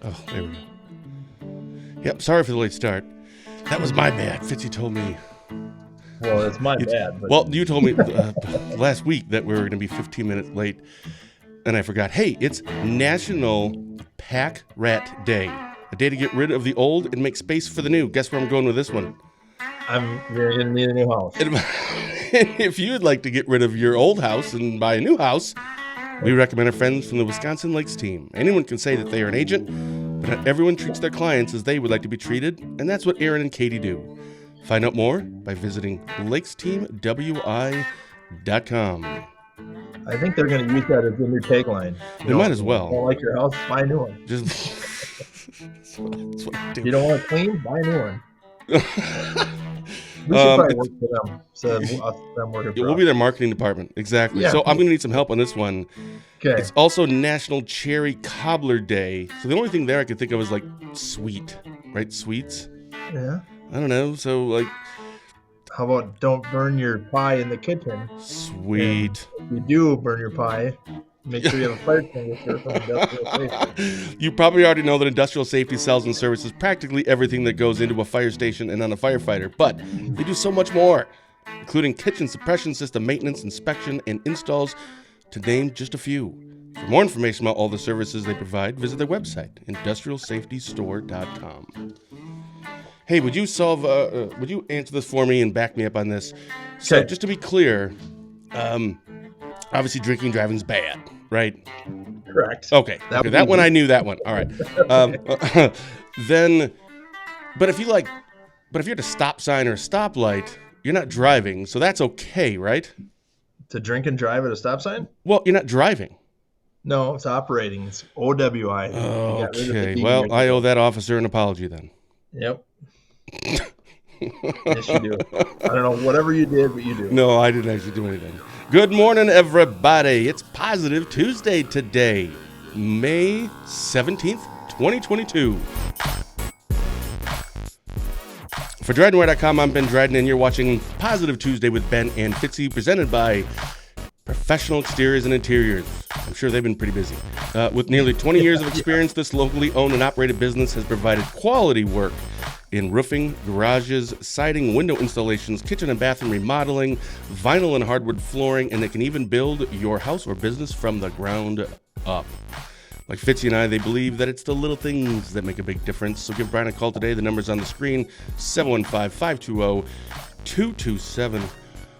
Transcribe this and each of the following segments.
Oh, there we go. Yep, sorry for the late start. That was my bad. Fitzy told me. Well, it's my bad. But... Well, you told me last week that we were going to be 15 minutes late, and I forgot. Hey, it's National Pack Rat Day. A day to get rid of the old and make space for the new. Guess where I'm going with this one? You're going to need a new house. If you'd like to get rid of your old house and buy a new house, we recommend our friends from the Wisconsin Lakes team. Anyone can say that they are an agent, but not everyone treats their clients as they would like to be treated, and that's what Aaron and Katie do. Find out more by visiting lakesteamwi.com. I think they're going to use that as a new tagline. They might as well. If you don't like your house, buy a new one. That's what I do. If you don't want to clean, buy a new one. We should probably work for them. So them working for we'll be their marketing department. Exactly. Yeah. So I'm going to need some help on this one. Okay. It's also National Cherry Cobbler Day. So the only thing there I could think of is like sweet, right? Sweets. Yeah. I don't know. So like, how about don't burn your pie in the kitchen? Sweet. And if you do burn your pie, make sure you have a fire extinguisher from Industrial Safety. You probably already know that Industrial Safety sells and services practically everything that goes into a fire station and on a firefighter, but they do so much more, including kitchen suppression system maintenance, inspection, and installs, to name just a few. For more information about all the services they provide, visit their website, industrialsafetystore.com. Hey, would you answer this for me and back me up on this? So, Okay. just to be clear, obviously drinking and driving's bad, right? Correct. Okay. That one I knew that one. All right. But if you're at a stop sign or a stoplight, you're not driving, so that's okay, right? To drink and drive at a stop sign? Well, you're not driving. No, it's operating. It's OWI. Okay. Well, I owe that officer an apology then. Yep. Yes, you do. I don't know, whatever you did, but you do. No, I didn't actually do anything. Good morning, everybody. It's Positive Tuesday today, May 17th, 2022. For DrydenWare.com, I'm Ben Dryden, and you're watching Positive Tuesday with Ben and Fitzy, presented by Professional Exteriors and Interiors. I'm sure they've been pretty busy. With nearly 20 years of experience, this locally owned and operated business has provided quality work in roofing, garages, siding, window installations, kitchen and bathroom remodeling, vinyl and hardwood flooring, and they can even build your house or business from the ground up. Like Fitzy and I, they believe that it's the little things that make a big difference. So give Brian a call today. The number's on the screen, 715-520-2271.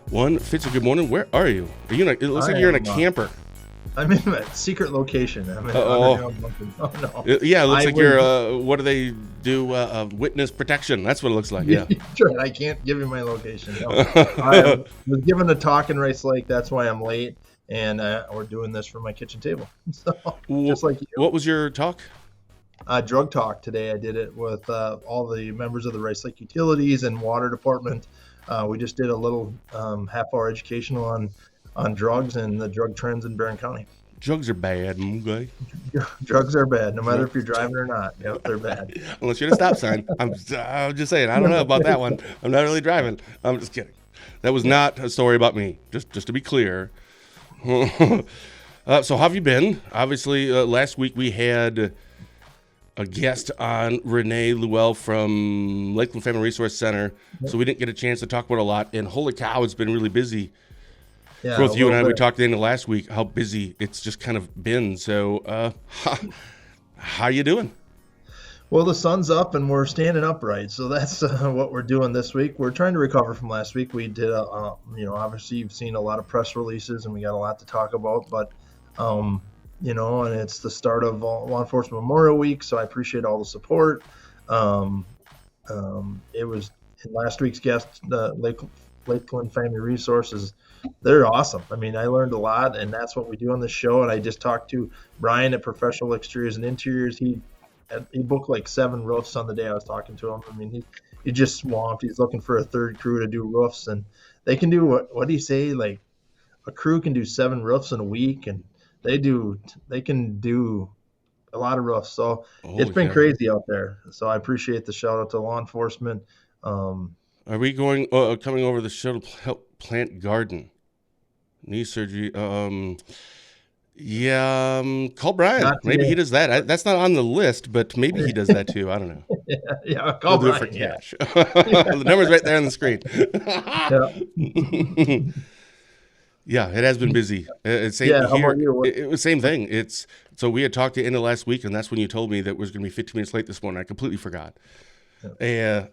Fitzy, good morning. Where are you? It looks like you're in a camper. I'm in a secret location. I'm in no. Yeah, it looks like you're, what do they do? Witness protection. That's what it looks like, yeah. Sure, I can't give you my location. No. I was given a talk in Rice Lake. That's why I'm late. And we're doing this from my kitchen table. So, just like you. What was your talk? Drug talk today. I did it with all the members of the Rice Lake Utilities and Water Department. We just did a little half-hour educational on drugs and the drug trends in Barron County. Drugs are bad, okay? Drugs are bad, no matter if you're driving or not. Yep, they're bad. Unless you're at a stop sign. I'm just saying, I don't know about that one. I'm not really driving. I'm just kidding. That was not a story about me, just to be clear. So how have you been? Obviously, last week we had a guest on, Renee Llewell from Lakeland Family Resource Center, so we didn't get a chance to talk about a lot, and holy cow, it's been really busy. Yeah, both you and I, we talked at the end of last week how busy it's just kind of been. So how you doing? Well, the sun's up and we're standing upright. So that's what we're doing this week. We're trying to recover from last week. We did, obviously you've seen a lot of press releases and we got a lot to talk about, but, and it's the start of Law Enforcement Memorial Week. So I appreciate all the support. It was last week's guest, Lakeland Family Resources. They're awesome. I mean, I learned a lot, and that's what we do on this show. And I just talked to Brian at Professional Exteriors and Interiors. He booked like 7 roofs on the day I was talking to him. I mean, he just swamped. He's looking for a third crew to do roofs, and they can do what do you say? Like a crew can do 7 roofs in a week, and they can do a lot of roofs. So it's been crazy out there. So I appreciate the shout out to law enforcement. Are we coming over the show to help plant garden? Knee surgery. Yeah, call Brian. Not Maybe he today. does that. That's not on the list, but maybe he does that too. I don't know. Yeah, yeah, He'll call do it for Brian. Yeah, cash. The number's right there on the screen. yeah, Yeah, it has been busy. Same yeah. How about here. you? It was same thing. It's so we had talked to end of last week, and that's when you told me that it was going to be 15 minutes late this morning. I completely forgot. And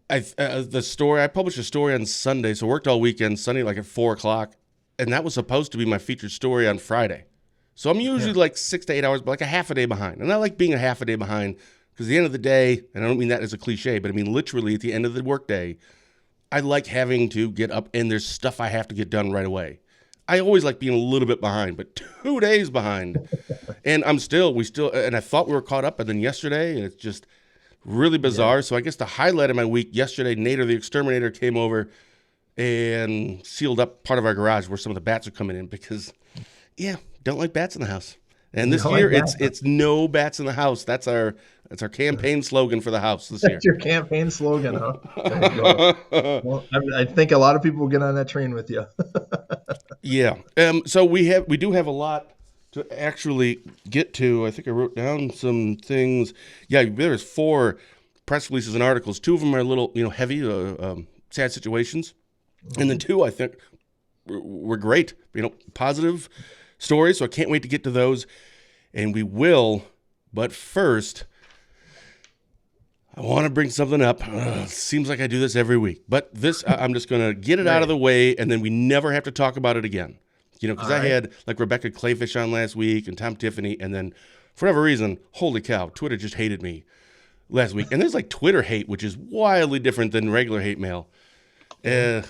the story I published a story on Sunday, so worked all weekend. Sunday like at 4:00, and that was supposed to be my featured story on Friday. So I'm usually Yeah. like 6 to 8 hours, but like a half a day behind. And I like being a half a day behind because at the end of the day, and I don't mean that as a cliche, but I mean literally at the end of the workday, I like having to get up and there's stuff I have to get done right away. I always like being a little bit behind, but 2 days behind. And and I thought we were caught up, but then yesterday, and it's just really Yeah. bizarre. So I guess the highlight of my week yesterday, Nader the exterminator came over and sealed up part of our garage where some of the bats are coming in because, yeah, don't like bats in the house. And You this know, year, like it's no bats in the house. That's our campaign slogan for the house this year. that's your campaign slogan, huh? There you go. Well, I think a lot of people will get on that train with you. Yeah. So we do have a lot to actually get to. I think I wrote down some things. Yeah, there's 4 press releases and articles. 2 of them are a little, heavy, sad situations, and then 2 I think were great. Positive stories. So I can't wait to get to those, and we will. But first, I want to bring something up. Seems like I do this every week, but I'm just going to get it out of Right. the way, and then we never have to talk about it again. Because All I right. had like Rebecca Clayfish on last week and Tom Tiffany, and then for whatever reason, holy cow, Twitter just hated me last week. And there's like Twitter hate, which is wildly different than regular hate mail. It's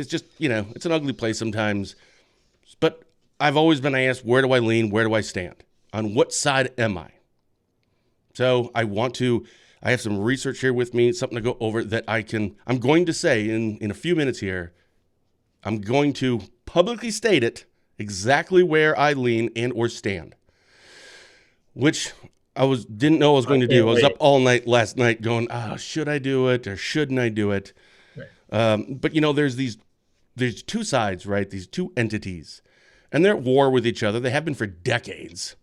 just, it's an ugly place sometimes. But I've always been asked, where do I lean? Where do I stand? On what side am I? So I have some research here with me, something to go over that I'm going to say in a few minutes here. I'm going to publicly state it exactly where I lean and or stand, which didn't know I was I going to do. can't I was wait. up all night last night going, should I do it or shouldn't I do it? Right. But there's 2 sides, right? These 2 entities, and they're at war with each other. They have been for decades.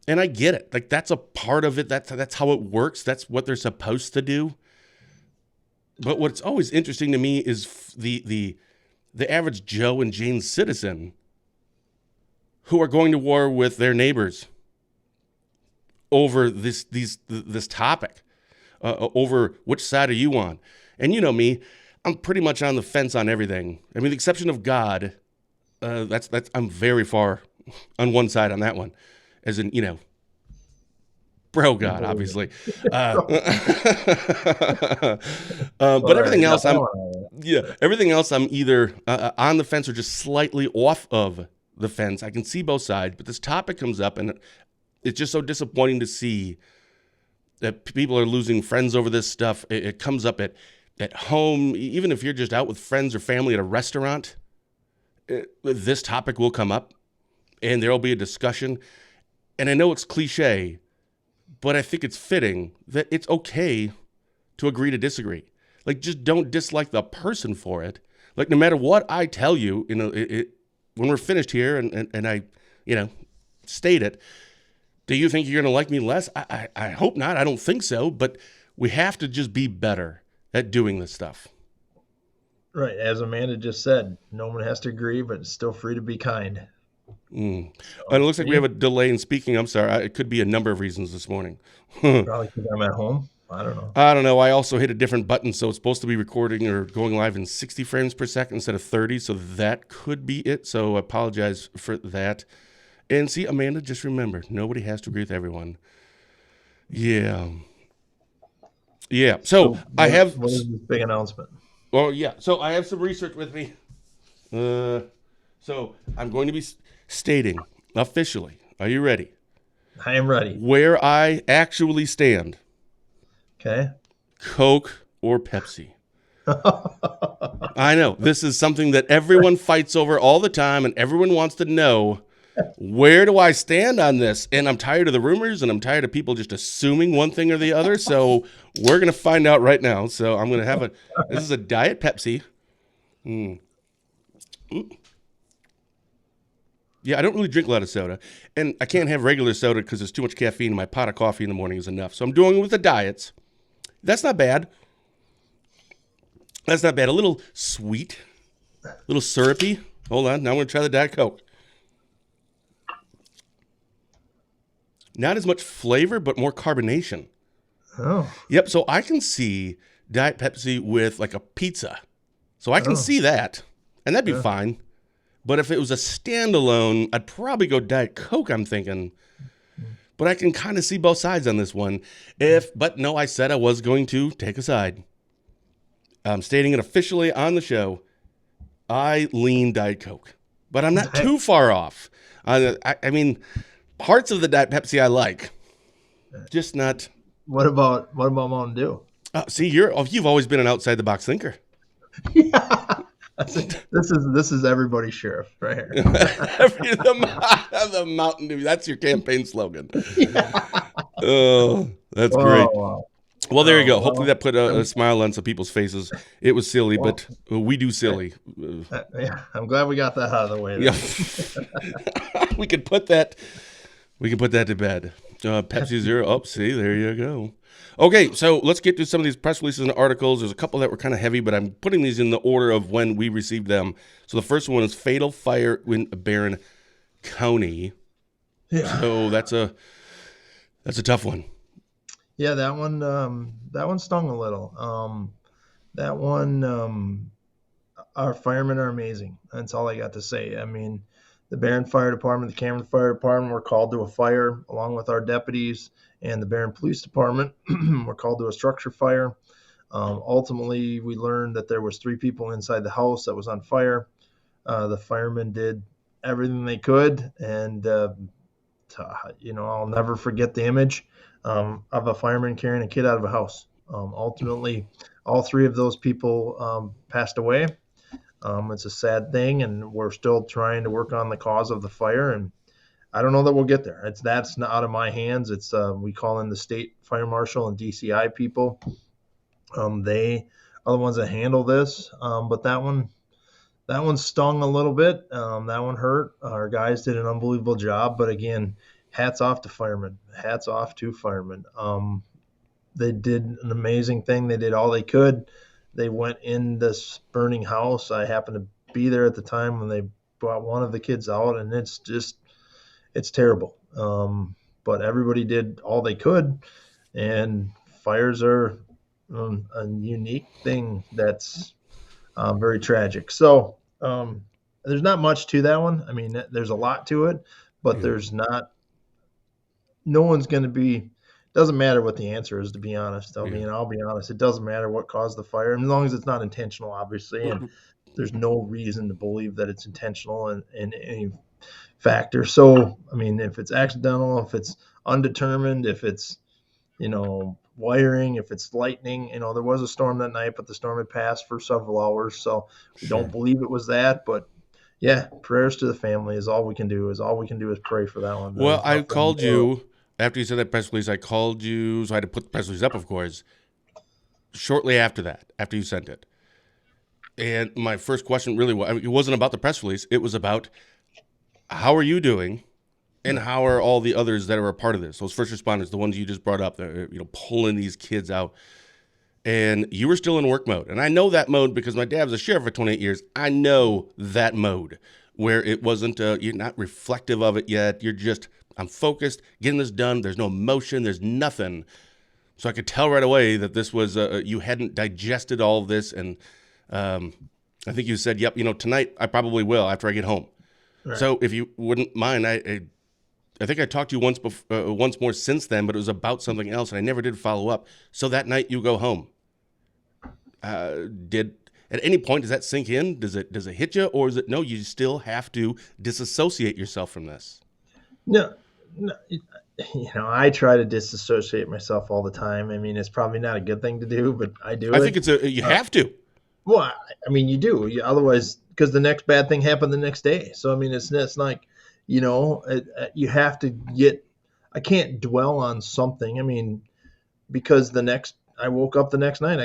And I get it. Like that's a part of it. That's how it works. That's what they're supposed to do. But what's always interesting to me is the average Joe and Jane citizen who are going to war with their neighbors over this topic, over which side are you on? And you know me, I'm pretty much on the fence on everything. I mean, with the exception of God, that's I'm very far on one side on that one, as in bro God, obviously. But Right. everything Yeah. else, everything else, I'm either on the fence or just slightly off of the fence. I can see both sides, but this topic comes up, and it's just so disappointing to see that people are losing friends over this stuff. It comes up at home, even if you're just out with friends or family at a restaurant. This topic will come up, and there will be a discussion. And I know it's cliche, but I think it's fitting that it's okay to agree to disagree. Like, just don't dislike the person for it. Like, no matter what I tell you, when we're finished here and I, state it, do you think you're going to like me less? I hope not. I don't think so. But we have to just be better at doing this stuff. Right. As Amanda just said, no one has to agree, but it's still free to be kind. And it looks like we have a delay in speaking. I'm sorry. It could be a number of reasons this morning. Probably because I'm at home. I don't know. I don't know. I also hit a different button, so it's supposed to be recording or going live in 60 frames per second instead of 30, so that could be it. So I apologize for that. And see, Amanda, just remember, nobody has to agree with everyone. Yeah. Yeah. So I have... What is this big announcement? Well, yeah. So I have some research with me. So I'm going to be stating officially, are you ready? I am ready. Where I actually stand. Okay. Coke or Pepsi? I know. This is something that everyone fights over all the time, and everyone wants to know, where do I stand on this? And I'm tired of the rumors, and I'm tired of people just assuming one thing or the other. So we're going to find out right now. So I'm going to have this is a Diet Pepsi. Yeah, I don't really drink a lot of soda, and I can't have regular soda because there's too much caffeine. My pot of coffee in the morning is enough. So I'm doing it with the diets. That's not bad. That's not bad. A little sweet, a little syrupy. Hold on. Now I'm going to try the Diet Coke. Not as much flavor, but more carbonation. Oh, Yep. So I can see Diet Pepsi with like a pizza. So I can oh, see that, and that'd be yeah. fine. But if it was a standalone, I'd probably go Diet Coke, I'm thinking. But I can kind of see both sides on this one. But no, I said I was going to take a side. I'm stating it officially on the show. I lean Diet Coke, but I'm not too far off. I mean, parts of the Diet Pepsi I like, just not. What about Mountain Dew? See, you've always been an outside the box thinker. Yeah. This is everybody's sheriff right here. the Mountain Dew. That's your campaign slogan. Oh, that's great. Wow. Well, there you go. Oh, Hopefully that put a smile on some people's faces. It was silly, well, but we do silly. yeah, I'm glad we got that out of the way. Yeah, we could put that to bed. Pepsi Zero. Oh, see, there you go. Okay, so let's get to some of these press releases and articles. There's a couple that were kind of heavy, but I'm putting these in the order of when we received them. So the first one is fatal fire in Barron County. Yeah. So that's a tough one. Yeah, that one stung a little. That one, our firemen are amazing. That's all I got to say. I mean, the Barron Fire Department, the Cameron Fire Department were called to a fire along with our deputies, and the Barron Police Department were called to a structure fire. Ultimately, we learned that there was 3 people inside the house that was on fire. The firemen did everything they could, and I'll never forget the image of a fireman carrying a kid out of a house. Ultimately, all 3 of those people passed away. It's a sad thing, and we're still trying to work on the cause of the fire. And I don't know that we'll get there. That's not out of my hands. It's we call in the state fire marshal and DCI people. They are the ones that handle this. But that one stung a little bit. That one hurt. Our guys did an unbelievable job. But again, hats off to firemen. Hats off to firemen. They did an amazing thing. They did all they could. They went in this burning house. I happened to be there at the time when they brought one of the kids out, and it's terrible. But everybody did all they could, and fires are a unique thing that's very tragic. So there's not much to that one. I mean, there's a lot to it, but there's not. No one's going to be. Doesn't matter what the answer is, to be honest. I'll be honest. It doesn't matter what caused the fire, as long as it's not intentional, obviously. And there's no reason to believe that it's intentional in any factor. So, I mean, if it's accidental, if it's undetermined, if it's, wiring, if it's lightning, there was a storm that night, but the storm had passed for several hours. So we don't believe it was that, but yeah, prayers to the family is all we can do. All we can do is pray for that one. Well, I called you after you said that press release. I called you, so I had to put the press release up, of course, shortly after that, after you sent it. And my first question really was, it wasn't about the press release. It was about how are you doing and how are all the others that are a part of this? Those first responders, the ones you just brought up, that pulling these kids out. And you were still in work mode. And I know that mode because my dad was a sheriff for 28 years. I know that mode where it wasn't, you're not reflective of it yet. You're just, I'm focused, getting this done. There's no emotion. There's nothing. So I could tell right away that this was, you hadn't digested all of this. And I think you said, yep, tonight I probably will after I get home. Right. So if you wouldn't mind, I think I talked to you once more since then, but it was about something else, and I never did follow up. So that night you go home. At any point does that sink in? Does it hit you, or is it no? You still have to disassociate yourself from this. No, I try to disassociate myself all the time. I mean, it's probably not a good thing to do, but I do. I think you have to. Well, I mean, you do. Otherwise, because the next bad thing happened the next day. So I mean, it's like, you have to get. I can't dwell on something. I mean, because I woke up the next night.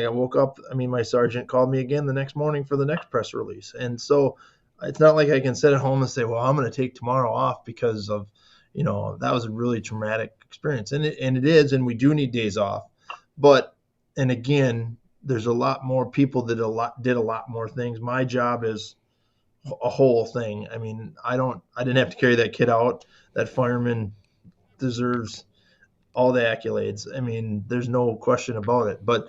My sergeant called me again the next morning for the next press release. And so it's not like I can sit at home and say, well, I'm going to take tomorrow off because of, that was a really traumatic experience. And it is, and we do need days off. But, and again, there's a lot more people that did a lot more things. My job is a whole thing. I mean, I didn't have to carry that kid out. That fireman deserves all the accolades. I mean, there's no question about it. But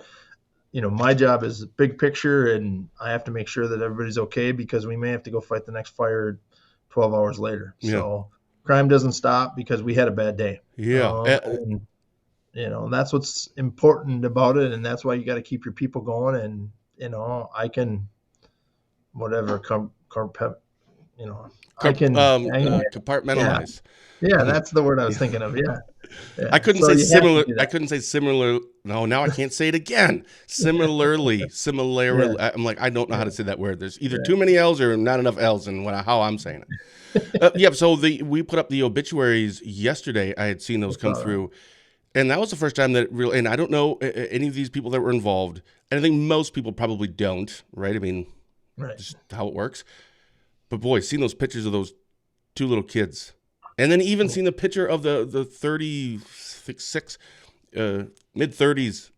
my job is big picture, and I have to make sure that everybody's okay because we may have to go fight the next fire 12 hours later. Yeah. So crime doesn't stop because we had a bad day. Yeah. And that's what's important about it, and that's why you got to keep your people going. And I can, whatever, compartmentalize. Yeah, that's the word I was thinking of. Yeah. I couldn't say similar. I couldn't say similar. No, now I can't say it again. Similarly. Yeah. I'm like, I don't know how to say that word. There's either too many L's or not enough L's in how I'm saying it. So we put up the obituaries yesterday. I had seen those come through, and that was the first time that really. And I don't know any of these people that were involved, and I think most people probably don't. Right? I mean, just how it works. But boy, seeing those pictures of those two little kids. And then even seeing the picture of the 36, mid-30s,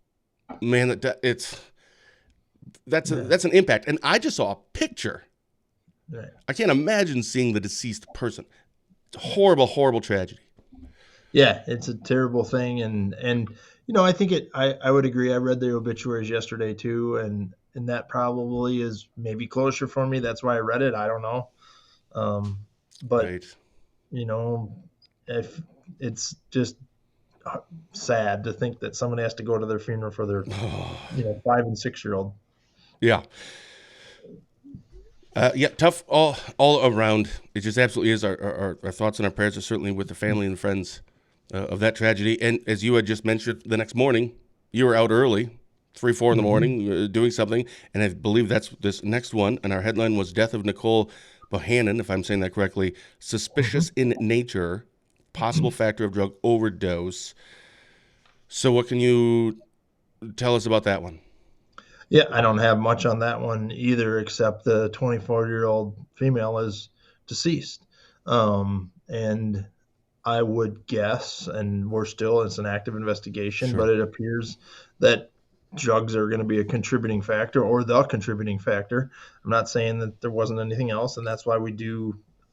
man, that's an impact. And I just saw a picture. Right. I can't imagine seeing the deceased person. It's a horrible, horrible tragedy. Yeah, it's a terrible thing. And I think I would agree. I read the obituaries yesterday too, and that probably is maybe closer for me. That's why I read it. I don't know. But right. If it's just sad to think that somebody has to go to their funeral for their 5 and 6 year old. Yeah. Tough all around. It just absolutely is. Our thoughts and our prayers are certainly with the family and friends of that tragedy. And as you had just mentioned, the next morning you were out early, 3-4 in the morning, doing something, and I believe that's this next one. And our headline was "Death of Nicole Bohannon," if I'm saying that correctly, suspicious in nature, possible factor of drug overdose. So what can you tell us about that one? Yeah, I don't have much on that one either, except the 24-year-old female is deceased. And I would guess, and it's an active investigation, Sure. But it appears that drugs are going to be a contributing factor or the contributing factor. I'm not saying that there wasn't anything else, and that's why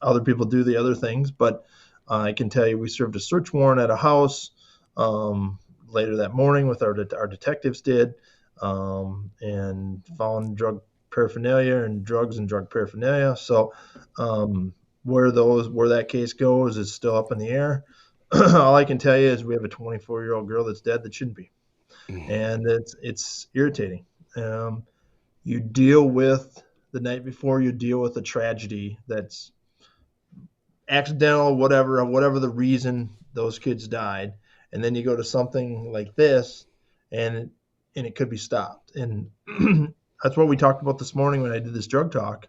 other people do the other things. But I can tell you we served a search warrant at a house later that morning with our detectives did, and found drug paraphernalia and drugs and drug paraphernalia. So where that case goes is still up in the air. All I can tell you is we have a 24-year-old girl that's dead that shouldn't be. And it's irritating. You deal with the night before, you deal with a tragedy that's accidental, whatever the reason those kids died, and then you go to something like this, and it could be stopped. And that's what we talked about this morning when I did this drug talk.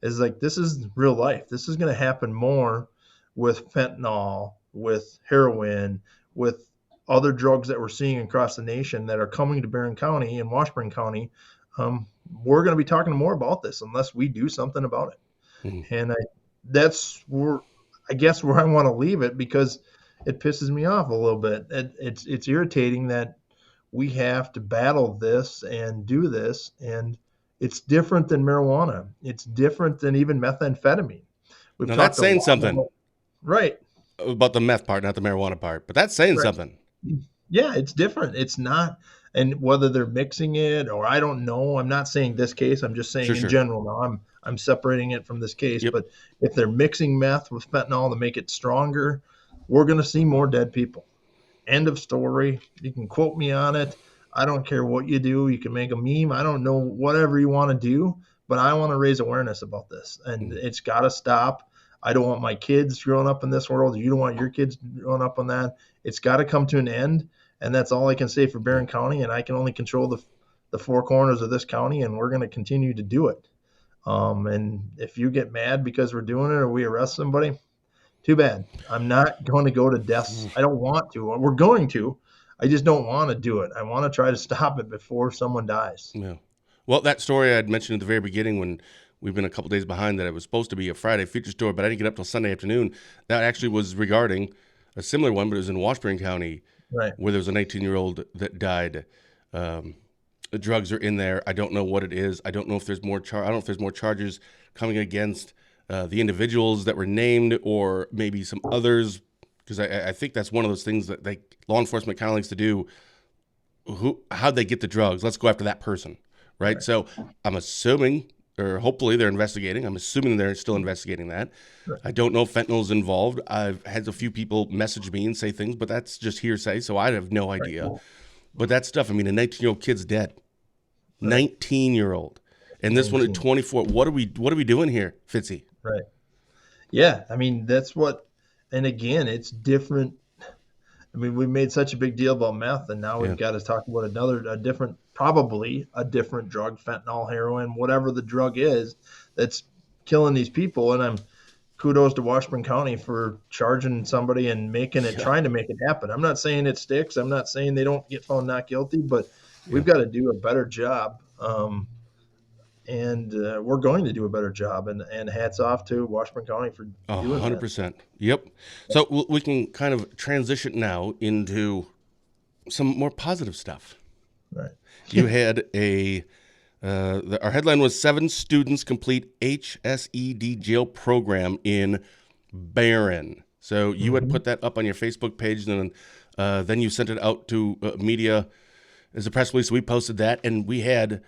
Is like, this is real life. This is going to happen more with fentanyl, with heroin, with other drugs that we're seeing across the nation that are coming to Barron County and Washburn County. We're going to be talking more about this unless we do something about it. And that's where I want to leave it, because it pisses me off a little bit. It's irritating that we have to battle this and do this, and it's different than marijuana. It's different than even methamphetamine. Now that's saying something. Right. About the meth part, not the marijuana part, but that's saying something. Yeah, it's different. It's not, and whether they're mixing it or I don't know. I'm not saying this case. I'm just saying in general. Now I'm separating it from this case. Yep. But if they're mixing meth with fentanyl to make it stronger, we're going to see more dead people. End of story. You can quote me on it. I don't care what you do. You can make a meme. I don't know, whatever you want to do, but I want to raise awareness about this, and it's got to stop. I don't want my kids growing up in this world. You don't want your kids growing up on that. It's got to come to an end, and that's all I can say for Barron County, and I can only control the four corners of this county, and we're going to continue to do it. And if you get mad because we're doing it or we arrest somebody, too bad. I'm not going to go to death. I don't want to. We're going to. I just don't want to do it. I want to try to stop it before someone dies. Yeah. Well, that story I had mentioned at the very beginning when we've been a couple days behind that. It was supposed to be a Friday feature story, but I didn't get up till Sunday afternoon. That actually was regarding a similar one, but it was in Washburn County, Right. where there was a 19-year-old that died. The drugs are in there. I don't know what it is. I don't know if there's more. I don't know if there's more charges coming against the individuals that were named, or maybe some others, because I think that's one of those things that law enforcement kind of likes to do. How'd they get the drugs? Let's go after that person, right? So I'm assuming, or hopefully they're investigating. I'm assuming they're still investigating that. Right. I don't know if fentanyl's involved. I've had a few people message me and say things, but that's just hearsay, so I have no idea. Right. But that stuff, I mean, a 19-year-old kid's dead. Right. 19-year-old. And this 19. One at 24. What are we doing here, Fitzy? Right. Yeah, I mean, that's what, and again, it's different. I mean, we made such a big deal about meth, and now we've got to talk about probably a different drug, fentanyl, heroin, whatever the drug is that's killing these people. And kudos to Washburn County for charging somebody and trying to make it happen. I'm not saying it sticks. I'm not saying they don't get found not guilty, but we've got to do a better job. And we're going to do a better job. And hats off to Washburn County for doing 100%. That. Yep. So we can kind of transition now into some more positive stuff. Right. You had our headline was 7 students complete HSED jail program in Barron. So you had put that up on your Facebook page, and then you sent it out to media as a press release. We posted that, and we had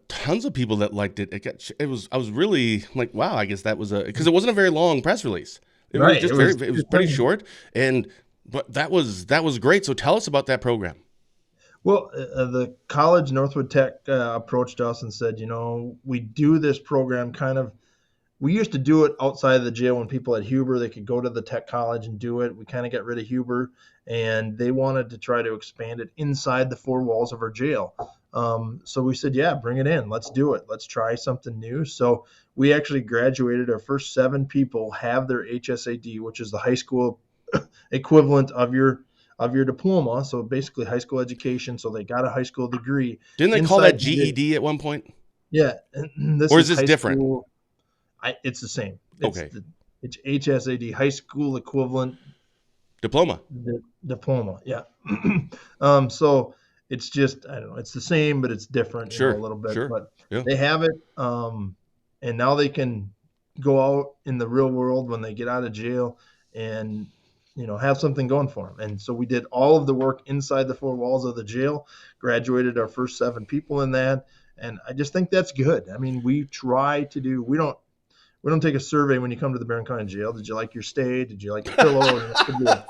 tons of people that liked it. I was really like, wow, I guess that was because it wasn't a very long press release. It was pretty short, but that was great. So tell us about that program. Well, the college, Northwood Tech, approached us and said, we do this program we used to do it outside of the jail when people at Huber, they could go to the tech college and do it. We kind of got rid of Huber, and they wanted to try to expand it inside the 4 walls of our jail. So we said, yeah, bring it in. Let's do it. Let's try something new. So we actually graduated. Our first 7 people have their HSAD, which is the high school equivalent of your diploma. So basically high school education. So they got a high school degree. Didn't they call that GED at one point? Yeah. Or is this different? It's the same. It's HSAD, high school equivalent diploma. Diploma, yeah. So it's just, I don't know, it's the same, but it's different a little bit. Sure. But they have it, and now they can go out in the real world when they get out of jail and have something going for them. And so we did all of the work inside the 4 walls of the jail, graduated our first 7 people in that, and I just think that's good. I mean, we try to do. We don't take a survey when you come to the Barron County Jail. Did you like your stay? Did you like your pillow?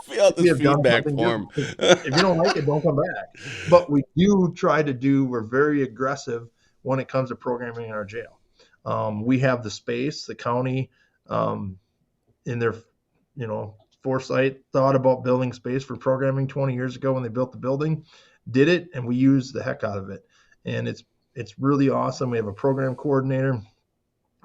Fill out this feedback form. If you don't like it, don't come back. But we do try to we're very aggressive when it comes to programming in our jail. We have the space, the county, in their, foresight, thought about building space for programming 20 years ago when they built the building, did it, and we use the heck out of it. And it's really awesome. We have a program coordinator.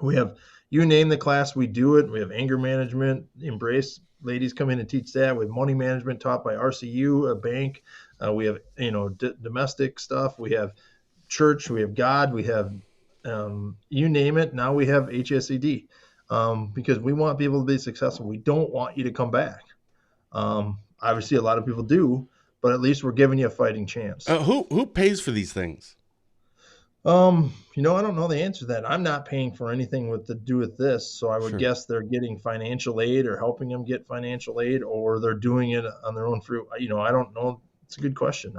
We have, you name the class, we do it. We have anger management, embrace. Ladies come in and teach that. We have money management taught by RCU, a bank. We have, domestic stuff. We have church. We have God. We have, you name it. Now we have HSED, because we want people to be successful. We don't want you to come back. Obviously, a lot of people do, but at least we're giving you a fighting chance. Who pays for these things? I don't know the answer to that. I'm not paying for anything to do with this, so I would guess they're getting financial aid or helping them get financial aid, or they're doing it on their own fruit. I don't know. It's a good question.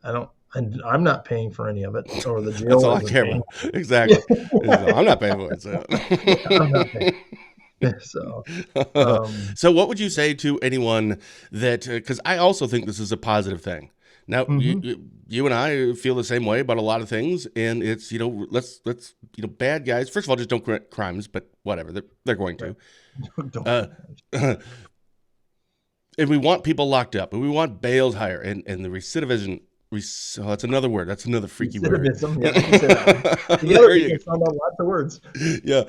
I'm not paying for any of it, or the jail. That's all I care about. Exactly. I'm not paying for it. So. I'm not paying. So, so what would you say to anyone that? Because I also think this is a positive thing. Now, you and I feel the same way about a lot of things, and it's, let's bad guys, first of all, just don't commit crimes, but whatever, they're going to. And we want people locked up, and we want bails higher, and the recidivism, that's another word, that's another freaky word. Recidivism, yeah, you can say that. Together you can sound out lots of words. Yeah.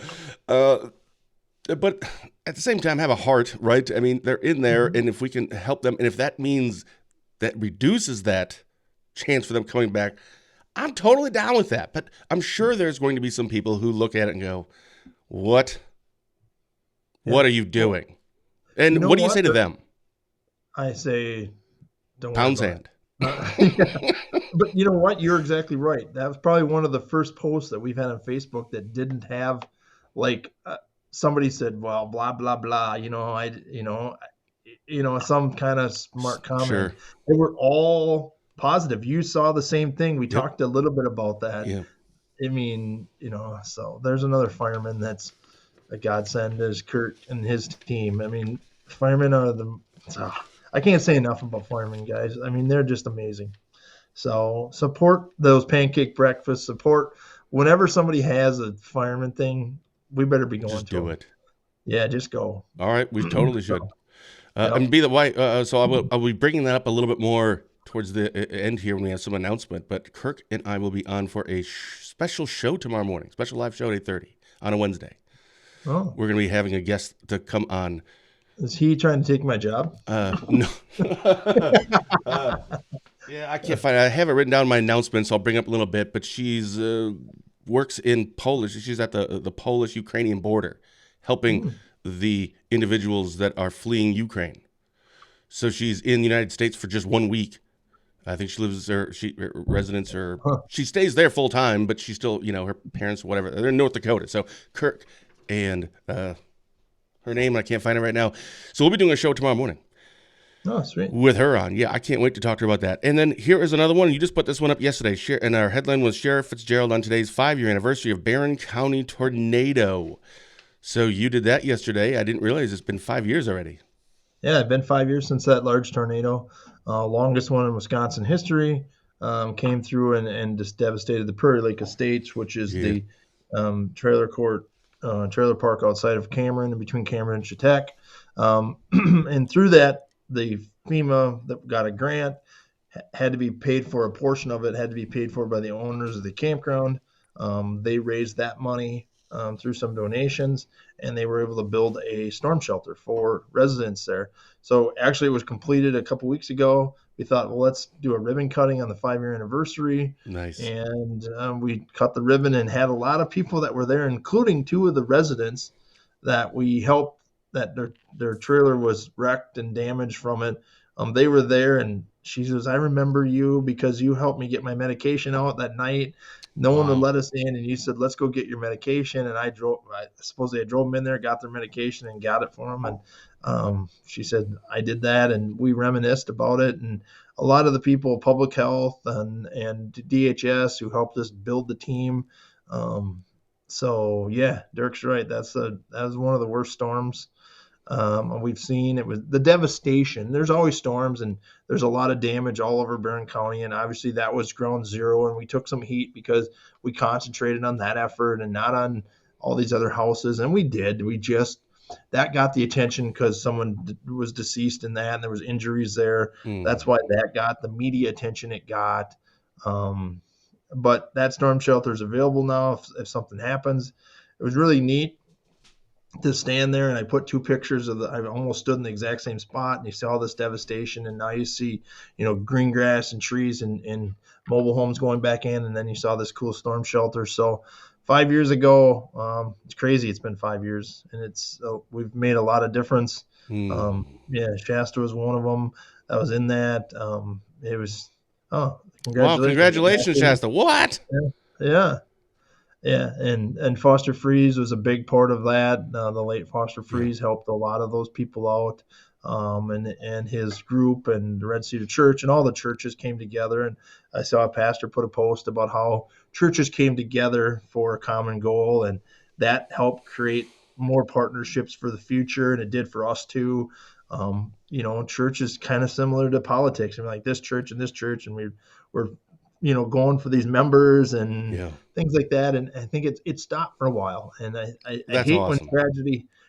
But at the same time, have a heart, right? I mean, they're in there, and if we can help them, and if that means that reduces that chance for them coming back, I'm totally down with that. But I'm sure there's going to be some people who look at it and go, "What? What Yeah. are you Well, doing?" you And know what do you what? say to them? I say, don't worry Pound about it. sand. Yeah. But you know what? You're exactly right. That was probably one of the first posts that we've had on Facebook that didn't have, like, somebody said, "Well, blah blah blah." Some kind of smart comment. Sure. They were all positive. You saw the same thing. We Yep. talked a little bit about that. Yeah. I mean, so there's another fireman that's a godsend is Kurt and his team. I mean, firemen are I can't say enough about firemen, guys. I mean, they're just amazing. So support those pancake breakfasts. Support whenever somebody has a fireman thing, we better be going Just to do them. it. Yeah, just go. All right. We totally should. So, yep. And be the way. So I'll be bringing that up a little bit more towards the end here when we have some announcement. But Kirk and I will be on for a special show tomorrow morning, special live show at 8:30 on a Wednesday. Oh, We're going to be having a guest to come on. is he trying to take my job? No. uh, yeah, I can't find it. I have it written down in my announcements. So I'll bring up a little bit. But she's works in Polish. She's at the Polish-Ukrainian border, helping Hmm. the individuals that are fleeing Ukraine. So she's in the United States for just 1 week. I think she lives there. Her residence, or Huh. she stays there full time, but she's still, her parents, whatever. They're in North Dakota. So Kirk and her name, I can't find it right now. So we'll be doing a show tomorrow morning Oh, sweet. with her on. Yeah, I can't wait to talk to her about that. And then here is another one. You just put this one up yesterday. And our headline was Sheriff Fitzgerald on today's 5-year anniversary of Barron County tornado. So you did that yesterday. I didn't realize it's been 5 years already. Yeah, it's been 5 years since that large tornado, longest one in Wisconsin history, came through and just devastated the Prairie Lake Estates, which is Yeah. the trailer park outside of Cameron, in between Cameron and Chautauqua. And through that, the FEMA that got a grant had to be paid for. A portion of it had to be paid for by the owners of the campground. They raised that money through some donations, and they were able to build a storm shelter for residents there. So actually, it was completed a couple weeks ago. We thought, well, let's do a ribbon cutting on the 5-year anniversary, Nice. and we cut the ribbon and had a lot of people that were there, including two of the residents that we helped. That their trailer was wrecked and damaged from it. They were there, and she says, "I remember you because you helped me get my medication out that night. No one would Wow. let us in, and you said, 'Let's go get your medication.'" And I drove. I suppose I drove them in there, got their medication, and got it for them. And she said, "I did that," and we reminisced about it. And a lot of the people, public health and DHS, who helped us build the team. So yeah, Dirk's right. That was one of the worst storms we've seen. It was the devastation. There's always storms, and there's a lot of damage all over Barron County. And obviously, that was ground zero, and we took some heat because we concentrated on that effort and not on all these other houses. And we did. That got the attention because someone was deceased in that, and there was injuries there. That's Mm. why that got the media attention it got. Um, but that storm shelter is available now if something happens. It was really neat to stand there, and I put two pictures I almost stood in the exact same spot, and you saw this devastation, and now you see, green grass and trees and mobile homes going back in, and then you saw this cool storm shelter. So 5 years ago, it's crazy. It's been 5 years, and we've made a lot of difference. Mm. Yeah, Shasta was one of them that was in that. It was, oh, Wow, congratulations. congratulations, Shasta. What? Yeah. Yeah, and Foster Freeze was a big part of that. The late Foster Yeah. Freeze helped a lot of those people out, and his group and the Red Cedar Church and all the churches came together. And I saw a pastor put a post about how churches came together for a common goal, and that helped create more partnerships for the future, and it did for us too. Church is kind of similar to politics. I mean, like this church and this church, and we're going for these members and Yeah. things like that. And I think it stopped for a while. And I That's hate when awesome.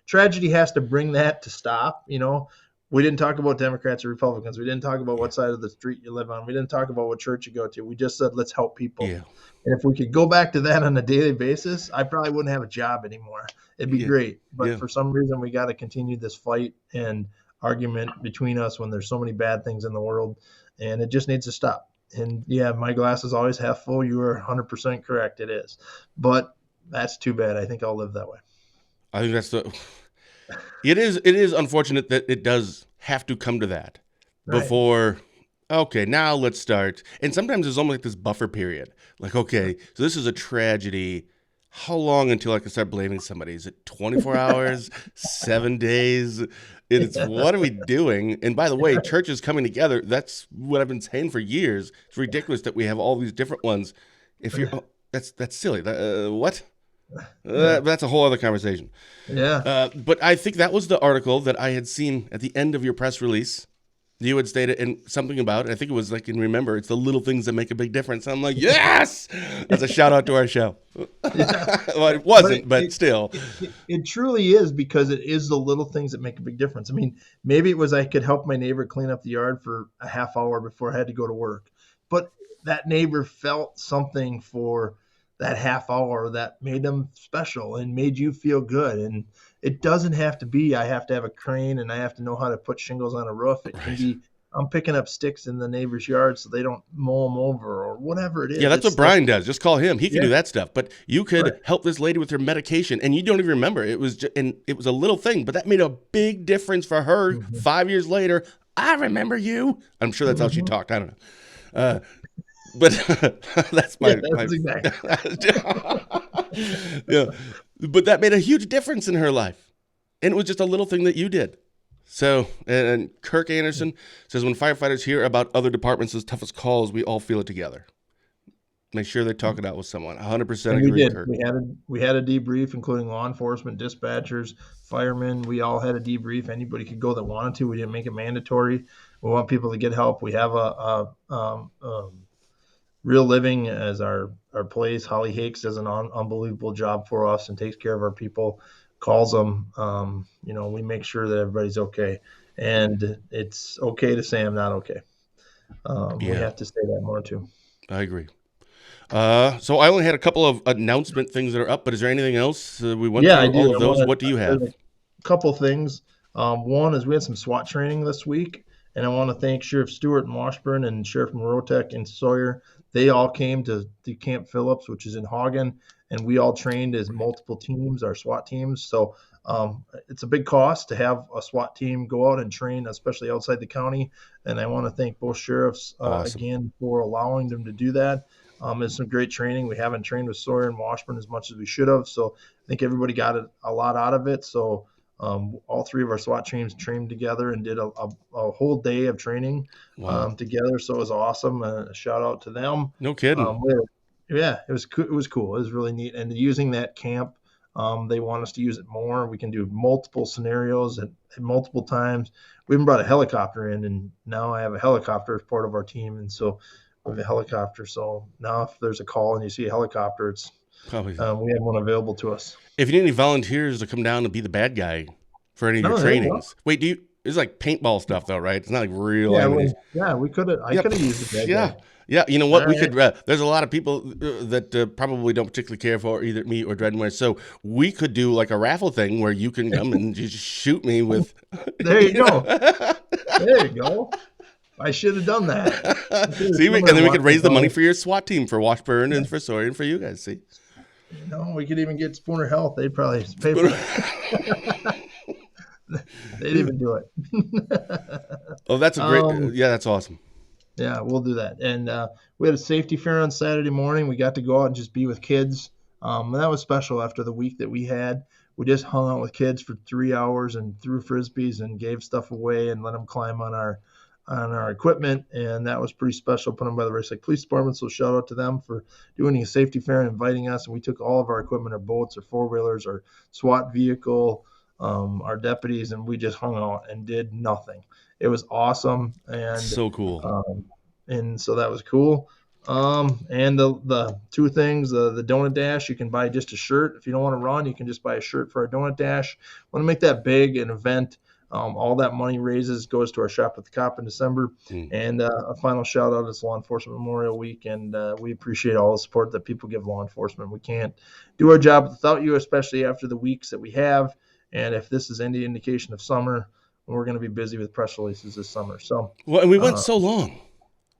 tragedy has to bring that to stop. We didn't talk about Democrats or Republicans. We didn't talk about Yeah. what side of the street you live on. We didn't talk about what church you go to. We just said, let's help people. Yeah. And if we could go back to that on a daily basis, I probably wouldn't have a job anymore. It'd be Yeah. great. But Yeah. for some reason, we got to continue this fight and argument between us when there's so many bad things in the world, and it just needs to stop. And yeah, my glass is always half full. You are 100% correct. It is, but that's too bad. I think I'll live that way. I think that's the. It is unfortunate that it does have to come to that Right. before. Okay, now let's start. And sometimes there's almost like this buffer period. Like, okay, so this is a tragedy. How long until I can start blaming somebody? Is it 24 hours, 7 days? It's what are we doing? And by the way, churches coming together, that's what I've been saying for years. It's ridiculous that we have all these different ones. If you're, oh, that's silly. What? Yeah. That's a whole other conversation. Yeah. But I think that was the article that I had seen at the end of your press release. You had stated and something about it. I think it was like in Remember, it's the little things that make a big difference. I'm like, yes! That's a shout out to our show. Yeah. Well, it But wasn't, but still. it truly is, because it is the little things that make a big difference. I mean, maybe it was I could help my neighbor clean up the yard for a half hour before I had to go to work, but that neighbor felt something for that half hour that made them special and made you feel good. And it doesn't have to be I have to have a crane and I have to know how to put shingles on a roof. It can Right. be I'm picking up sticks in the neighbor's yard so they don't mow them over or whatever it Yeah, is. that's what It's like, Brian does. Just call him. He can yeah, do that stuff. But you right. could help this lady with her medication, and you don't even remember. It was and it was a little thing, but that made a big difference for her. Hmm. 5 years later, I remember you. I'm sure that's how she Hmm. talked. I don't know. Uh, but that's Yeah, my that's exactly. yeah. But that made a huge difference in her life, and it was just a little thing that you did. So, and Kirk Anderson says when firefighters hear about other departments' toughest calls, we all feel it together. Make sure they talk it out with someone. 100% And we agree, did. Kirk. We had a debrief, including law enforcement, dispatchers, firemen. We all had a debrief. Anybody could go that wanted to. We didn't make it mandatory. We want people to get help. We have a Real Living as our place. Holly Hakes does an unbelievable job for us and takes care of our people. Calls them. We make sure that everybody's okay, and it's okay to say I'm not okay. We Yeah, have to say that more too. I agree. So I only had a couple of announcement things that are up, but is there anything else? We went Yeah, I through do. all of those. What do you There's have? a couple things. One is we had some SWAT training this week, and I want to thank Sheriff Stewart in Washburn and Sheriff Morotek in Sawyer. They all came to Camp Phillips, which is in Hagen, and we all trained as multiple teams, our SWAT teams. So it's a big cost to have a SWAT team go out and train, especially outside the county. And I want to thank both sheriffs Awesome. again for allowing them to do that. It's some great training. We haven't trained with Sawyer and Washburn as much as we should have. So I think everybody got a lot out of it. So all three of our SWAT teams trained together and did a whole day of training Wow. together. So it was awesome. A shout out to them. No kidding. We Yeah, it was cool. It was cool. It was really neat. And using that camp, they want us to use it more. We can do multiple scenarios at multiple times. We even brought a helicopter in, and now I have a helicopter as part of our team. And so we have a helicopter. So now if there's a call and you see a helicopter, it's Probably. we have one available to us. If you need any volunteers to come down and be the bad guy for any of your Oh, there you go. trainings. Wait, do you? It's like paintball stuff, though, right? It's not like real Yeah, ammunition. we could have. I Yep. could have used the bad Yeah. guy. Yeah. You know All what? We right. could. There's a lot of people that probably don't particularly care for either me or Dreadmore. So we could do like a raffle thing where you can come and just shoot me with. There you You go. know? There you go. I should have done that. I should have See, come and and then we could watched the raise the money dog. for your SWAT team for Washburn and for Sawyer and for you guys. See. No, we could even get Spooner Health. They'd probably pay for that. They'd even do it. Oh, that's a great. um, Yeah, that's awesome. yeah, we'll do that. And we had a safety fair on Saturday morning. We got to go out and just be with kids. And that was special after the week that we had. We just hung out with kids for 3 hours and threw frisbees and gave stuff away and let them climb on our equipment, and that was pretty special. Put on by the Rice Lake Police Department, so shout out to them for doing a safety fair and inviting us. And we took all of our equipment, our boats, our four wheelers, our SWAT vehicle, our deputies, and we just hung out and did nothing. It was awesome, So cool. and so that was cool. And the two things, the donut dash, you can buy just a shirt. If you don't want to run, you can just buy a shirt for our donut dash. Want to make that big an event. All that money raises goes to our Shop with the Cop in December. Mm. And a final shout out is Law Enforcement Memorial Week. And we appreciate all the support that people give law enforcement. We can't do our job without you, especially after the weeks that we have. And if this is any indication of summer, we're going to be busy with press releases this summer. So, Well, and we went uh, so long.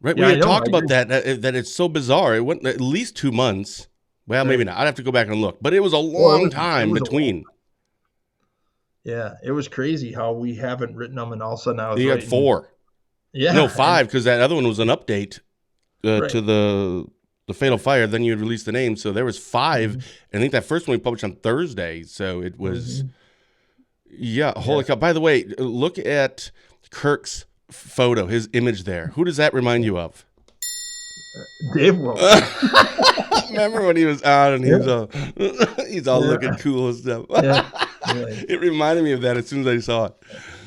Right. Yeah, We I had know. talked I about agree. that it's so bizarre. It went at least 2 months. Well, maybe Right. not. I'd have to go back and look. But it was a Well, long it time was a long. between. Yeah, it was crazy how we haven't written them, and all of a sudden I was You had writing. 4. No, Yeah, and 5, because that other one was an update right. to the Fatal Fire. Then you had released the name. So there was 5. Hmm. And I think that first one we published on Thursday. So it was, Hmm. yeah, Yeah, holy cow. By the way, look at Kirk's photo, his image there. Who does that remind you of? Dave Wilson. Remember when he was out and he was Yeah, all he's all looking yeah, cool and stuff. yeah, yeah, It reminded me of that as soon as I saw it.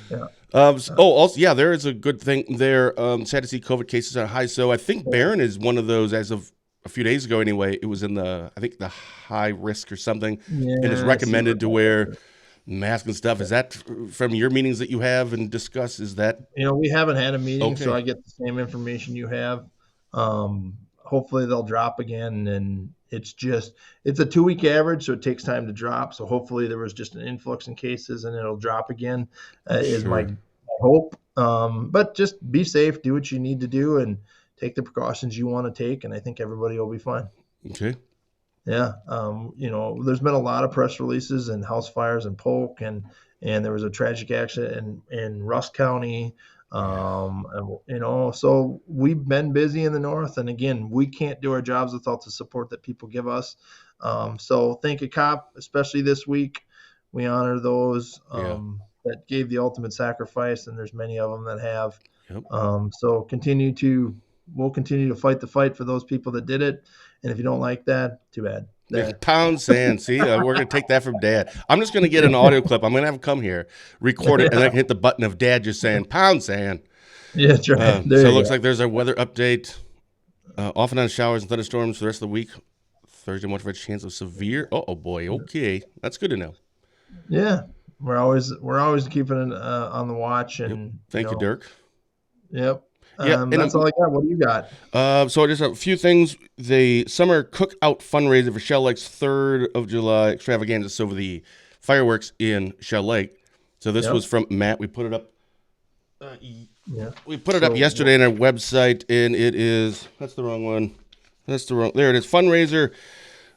yeah. Also, yeah, there is a good thing there. Sad to see COVID cases are high. So I think Barron is one of those as of a few days ago anyway. It was in I think the high risk or something, and it's Yeah, I see where recommended to wear that. mask and stuff. Is that from your meetings that you have and discuss? Is that We haven't had a meeting, so okay? I get the same information you have. Hopefully they'll drop again, and it's a 2 week average, so it takes time to drop. So hopefully there was just an influx in cases, and it'll drop again. Is my Sure. hope. But just be safe, do what you need to do, and take the precautions you want to take, and I think everybody will be fine. Okay. Yeah, there's been a lot of press releases and house fires in Polk, and there was a tragic accident in Rusk County. Yeah. So we've been busy in the north, and again, we can't do our jobs without the support that people give us. So thank you, COP, especially this week. We honor those Yeah. that gave the ultimate sacrifice, and there's many of them that have. Yep. So we'll continue to fight the fight for those people that did it. And if you don't like that, too bad. Yeah, pound sand. See, we're gonna take that from Dad. I'm just gonna get an audio clip. I'm gonna have him come here, record it, and then I Yeah, can hit the button of Dad just saying "pound sand." yeah, that's right. So There it you looks go. like there's a weather update. Off and on showers and thunderstorms for the rest of the week. Thursday, much of a chance of severe. Oh boy. Okay, that's good to know. Yeah, we're always keeping it on the watch, Yep. and Thank you, Dirk. yep. Yeah, and That's all I got. What do you got? so just a few things. The summer cookout fundraiser for Shell Lake's 3rd of July extravaganza. So for the fireworks in Shell Lake. So this Yep. was from Matt. We put it up. Yeah. We put it up So yesterday on our website, and it is that's the wrong one. There it is. Fundraiser.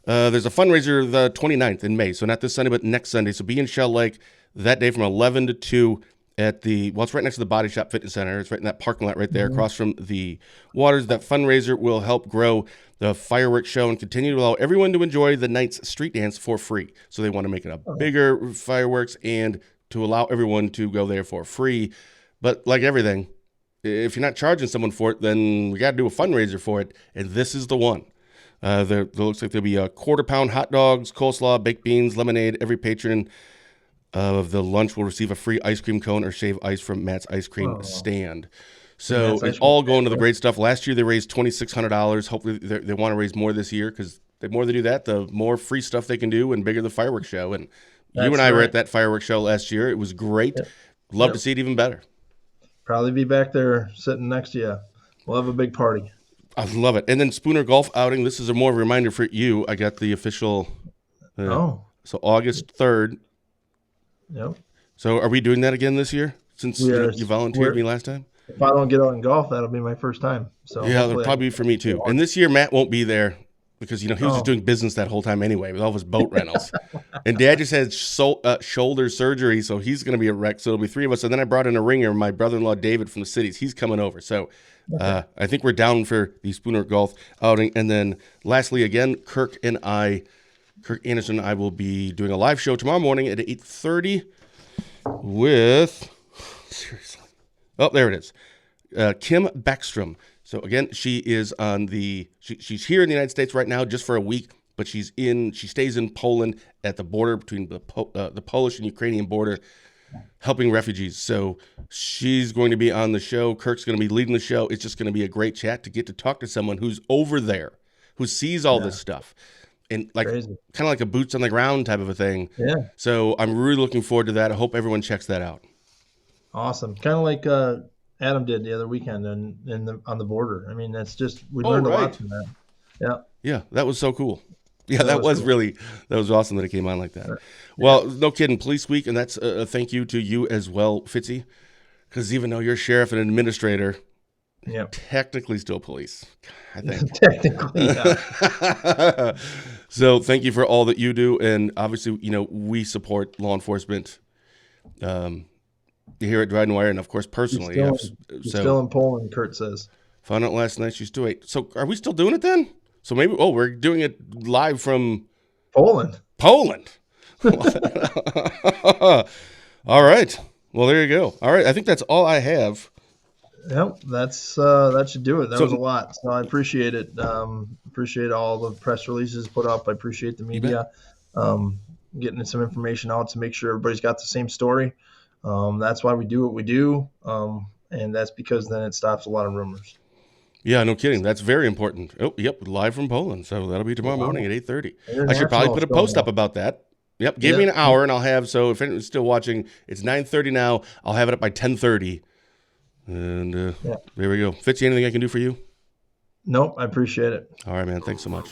There's a fundraiser the 29th in May, so not this Sunday, but next Sunday. So be in Shell Lake that day from 11 to 2 at it's right next to the Body Shop Fitness Center. It's right in that parking lot right there Mhm. across from the waters. That fundraiser will help grow the fireworks show and continue to allow everyone to enjoy the night's street dance for free. So they want to make it a bigger fireworks and to allow everyone to go there for free. But like everything, if you're not charging someone for it, then we got to do a fundraiser for it, and this is the one. There looks like there'll be a quarter-pound hot dogs, coleslaw, baked beans, lemonade. Every patron of the lunch will receive a free ice cream cone or shave ice from Matt's ice cream Oh, stand. and So that's it's actually all going to the great stuff. Last year they raised $2,600. Hopefully they want to raise more this year because the more they do that, the more free stuff they can do and bigger the fireworks show. And you and that's I were right. at that fireworks show last year. It was great. Yep. Love to Yep. see it even better. Probably be back there sitting next to you. We'll have a big party. I love it. And then Spooner Golf outing. This is a more reminder for you. I got the official. Oh, So August 3rd. yep. So are we doing that again this year? Since We are. you volunteered me last time. If I don't get out in golf, that'll be my first time. So Yeah, that'll hopefully probably be for me too. And this year Matt won't be there because he was just Oh. doing business that whole time anyway with all of his boat rentals. And Dad just had shoulder surgery, so he's going to be a wreck. So it'll be 3 of us. And then I brought in a ringer, my brother-in-law David from the cities. He's coming over. So I think we're down for the Spooner Golf outing. And then lastly, again, Kirk Anderson and I will be doing a live show tomorrow morning at 8:30 with seriously. Oh, there it is. Kim Backstrom. So again, she is on she's here in the United States right now just for a week, but she stays in Poland at the border between the Polish and Ukrainian border, helping refugees. So she's going to be on the show. Kirk's going to be leading the show. It's just going to be a great chat to get to talk to someone who's over there, who sees all this stuff. And kind of like a boots on the ground type of a thing. Yeah. So I'm really looking forward to that. I hope everyone checks that out. Awesome. Kind of like Adam did the other weekend on the border. I mean, we learned a lot from that. Yeah. Yeah, that was so cool. Yeah, that was cool. that was awesome that it came on like that. Well, no kidding. Police Week, and that's a thank you to you as well, Fitzy, because even though you're sheriff and administrator, Yep. Technically still police, I think. Technically, yeah. So thank you for all that you do. And obviously, we support law enforcement here at Dryden Wire, and of course, personally. She's still in Poland, Kurt says. Found out last night she's 2-8. So are we still doing it then? So maybe, we're doing it live from Poland. All right. Well, there you go. All right. I think that's all I have. Yep, that should do it. That was a lot. So I appreciate it. Appreciate all the press releases put up. I appreciate the media getting some information out to make sure everybody's got the same story. That's why we do what we do, and that's because then it stops a lot of rumors. Yeah, no kidding. That's very important. Oh, yep, live from Poland. So that'll be tomorrow morning at 8:30. I should probably put a post up about that. Yep, give me an hour, and I'll have. So if anyone's still watching, it's 9:30 now. I'll have it up by 10:30. And there we go. Fitzy, anything I can do for you? Nope, I appreciate it. All right, man. Thanks so much.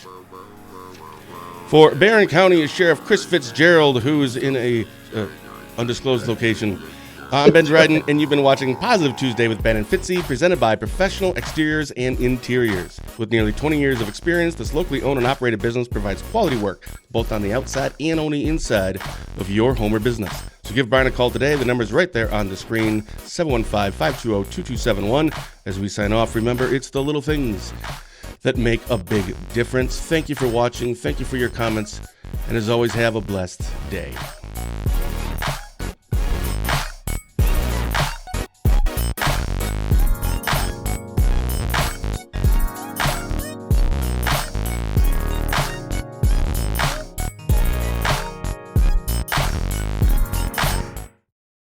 For Barron County Sheriff Chris Fitzgerald, who's in a undisclosed location, I'm Ben Dryden, and you've been watching Positive Tuesday with Ben and Fitzy, presented by Professional Exteriors and Interiors. With nearly 20 years of experience, this locally owned and operated business provides quality work, both on the outside and on the inside of your home or business. So give Brian a call today. The number's right there on the screen, 715-520-2271. As we sign off, remember, it's the little things that make a big difference. Thank you for watching. Thank you for your comments. And as always, have a blessed day.